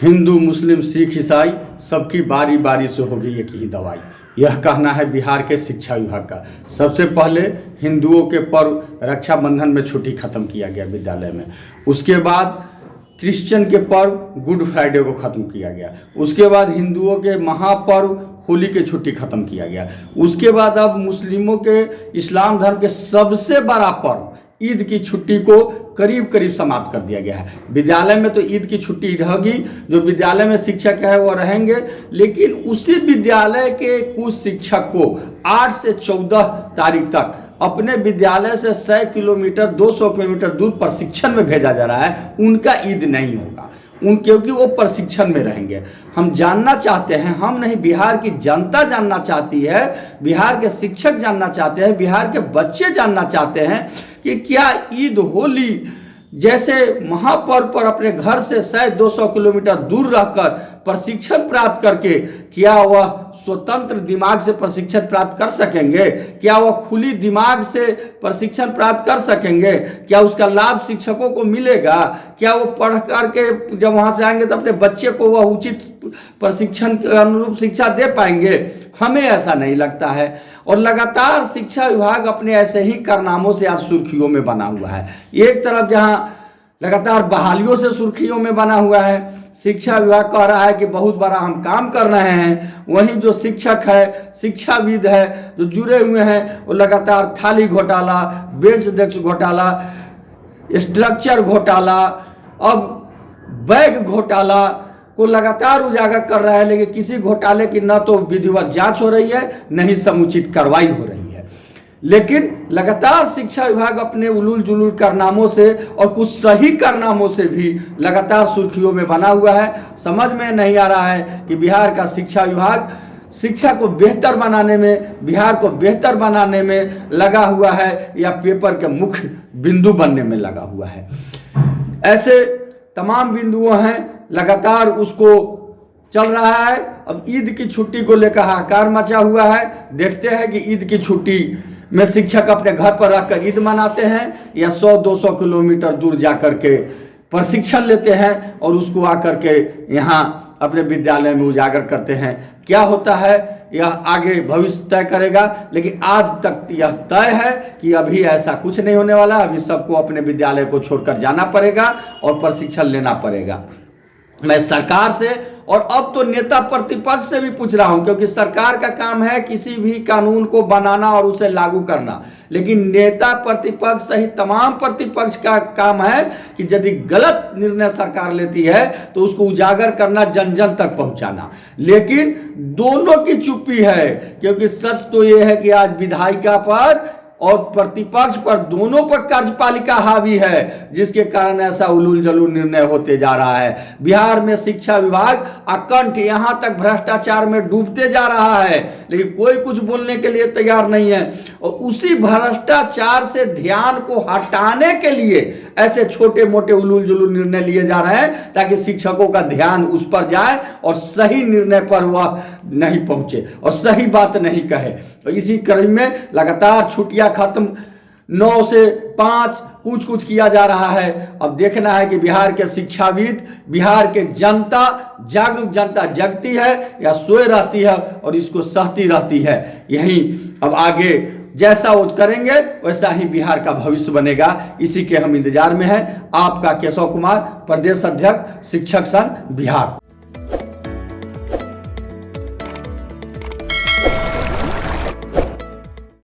हिंदू मुस्लिम सिख ईसाई सबकी बारी बारी से होगी एक ही दवाई, यह कहना है बिहार के शिक्षा विभाग का। सबसे पहले हिंदुओं के पर्व रक्षाबंधन में छुट्टी खत्म किया गया विद्यालय में। उसके बाद क्रिश्चियन के पर्व गुड फ्राइडे को खत्म किया गया। उसके बाद हिंदुओं के महापर्व होली के छुट्टी खत्म किया गया। उसके बाद अब मुस्लिमों के इस्लाम धर्म के सबसे बड़ा पर्व ईद की छुट्टी को करीब करीब समाप्त कर दिया गया है। विद्यालय में तो ईद की छुट्टी रहेगी, जो विद्यालय में शिक्षक है वो रहेंगे, लेकिन उसी विद्यालय के कुछ शिक्षक को 8 से 14 तारीख तक अपने विद्यालय से 100 किलोमीटर 200 किलोमीटर दूर प्रशिक्षण में भेजा जा रहा है। उनका ईद नहीं होगा क्योंकि वो प्रशिक्षण में रहेंगे। हम जानना चाहते हैं, हम नहीं, बिहार की जनता जानना चाहती है, बिहार के शिक्षक जानना चाहते हैं, बिहार के बच्चे जानना चाहते हैं कि क्या ईद होली जैसे महापर्व पर अपने घर से 100-200 किलोमीटर दूर रहकर प्रशिक्षण प्राप्त करके क्या वह स्वतंत्र दिमाग से प्रशिक्षण प्राप्त कर सकेंगे? क्या वह खुली दिमाग से प्रशिक्षण प्राप्त कर सकेंगे? क्या उसका लाभ शिक्षकों को मिलेगा? क्या वो पढ़ करके जब वहाँ से आएंगे तो अपने बच्चे को वह उचित प्रशिक्षण के अनुरूप शिक्षा दे पाएंगे? हमें ऐसा नहीं लगता है। और लगातार शिक्षा विभाग अपने ऐसे ही कारनामों से आज सुर्खियों में बना हुआ है। एक तरफ जहां लगातार बहालियों से सुर्खियों में बना हुआ है, शिक्षा विभाग कह रहा है कि बहुत बड़ा हम काम कर रहे हैं, वहीं जो शिक्षक है, शिक्षाविद है, जो जुड़े हुए हैं, वो लगातार थाली घोटाला, बेंच डेस्क घोटाला, स्ट्रक्चर घोटाला, अब बैग घोटाला को लगातार उजागर कर रहा है। लेकिन किसी घोटाले की न तो विधिवत जांच हो रही है, न ही समुचित कार्रवाई हो रही है। लेकिन लगातार शिक्षा विभाग अपने उलूल जुलूल कारनामों से और कुछ सही कारनामों से भी लगातार सुर्खियों में बना हुआ है। समझ में नहीं आ रहा है कि बिहार का शिक्षा विभाग शिक्षा को बेहतर बनाने में, बिहार को बेहतर बनाने में लगा हुआ है या पेपर के मुख्य बिंदु बनने में लगा हुआ है। ऐसे तमाम बिंदुओं हैं, लगातार उसको चल रहा है। अब ईद की छुट्टी को लेकर हाहाकार मचा हुआ है। देखते हैं कि ईद की छुट्टी में शिक्षक अपने घर पर रहकर ईद मनाते हैं या 100-200 किलोमीटर दूर जाकर के प्रशिक्षण लेते हैं और उसको आकर के यहाँ अपने विद्यालय में उजागर करते हैं। क्या होता है यह आगे भविष्य तय करेगा, लेकिन आज तक यह तय है कि अभी ऐसा कुछ नहीं होने वाला। अभी सबको अपने विद्यालय को छोड़कर जाना पड़ेगा और प्रशिक्षण लेना पड़ेगा। मैं सरकार से और अब तो नेता प्रतिपक्ष से भी पूछ रहा हूं, क्योंकि सरकार का काम है किसी भी कानून को बनाना और उसे लागू करना, लेकिन नेता प्रतिपक्ष सहित तमाम प्रतिपक्ष का काम है कि यदि गलत निर्णय सरकार लेती है तो उसको उजागर करना, जन जन तक पहुंचाना। लेकिन दोनों की चुप्पी है, क्योंकि सच तो यह है कि आज विधायिका पर और प्रतिपक्ष पर, दोनों पर कार्यपालिका हावी है, जिसके कारण ऐसा उलूल जलूल निर्णय होते जा रहा है। बिहार में शिक्षा विभाग अकंठ यहां तक भ्रष्टाचार में डूबते जा रहा है, लेकिन कोई कुछ बोलने के लिए तैयार नहीं है। और उसी भ्रष्टाचार से ध्यान को हटाने के लिए ऐसे छोटे मोटे उलूल जुलूल निर्णय लिए जा रहे हैं, ताकि शिक्षकों का ध्यान उस पर जाए और सही निर्णय पर वह नहीं पहुंचे और सही बात नहीं कहे। तो इसी क्रम में लगातार छुट्टियां खत्म, 9 से 5 कुछ कुछ किया जा रहा है। अब देखना है कि बिहार के शिक्षाविद, बिहार के जनता, जागरूक जनता जगती है या सोए रहती है और इसको सहती रहती है। यही अब आगे जैसा वो करेंगे वैसा ही बिहार का भविष्य बनेगा। इसी के हम इंतजार में हैं। आपका केशव कुमार, प्रदेश अध्यक्ष शिक्षक संघ बिहार।